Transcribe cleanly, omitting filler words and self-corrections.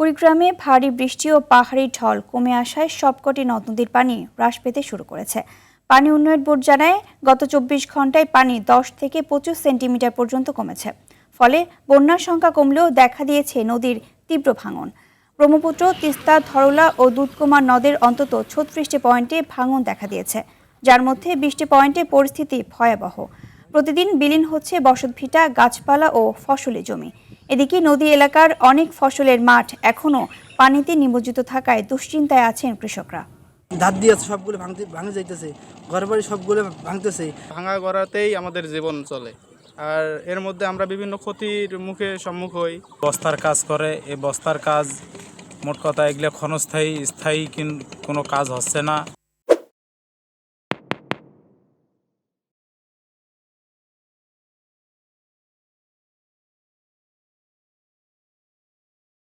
কুড়িগ্রামে ভারী বৃষ্টি ও পাহাড়ি ঢল কমে আসায় সবকটি নদ নদীর পানি হ্রাস পেতে শুরু করেছে। পানি উন্নয়ন বোর্ড জানায়, গত ২৪ ঘন্টায় পানি ১০ থেকে ২৫ সেন্টিমিটার পর্যন্ত কমেছে। ফলে বন্যার সংখ্যা কমলেও দেখা দিয়েছে নদীর তীব্র ভাঙন। ব্রহ্মপুত্র, তিস্তা, ধরলা ও দুধকুমা নদের অন্তত ৩৬টি পয়েন্টে ভাঙন দেখা দিয়েছে, যার মধ্যে ২০টি পয়েন্টে পরিস্থিতি ভয়াবহ। প্রতিদিন বিলীন হচ্ছে বসতভিটা, গাছপালা ও ফসলি জমি। এদিকে নদী এলাকার অনেক ফসলের মাঠ এখনো পানিতে নিমজ্জিত থাকায় দুশ্চিন্তায় আছেন কৃষকরা। ধার দিয়ে সবগুলো ভাঙে যাইতেছে, ঘর বাড়ি সবগুলো ভাঙতেছে। ভাঙা গড়াতেই আমাদের জীবন চলে, আর এর মধ্যে আমরা বিভিন্ন ক্ষতির সম্মুখ হই। বস্তার কাজ করে, এই বস্তার কাজ মোট কথা এগুলো ক্ষণস্থায়ী, স্থায়ী কোনো কাজ হচ্ছে না।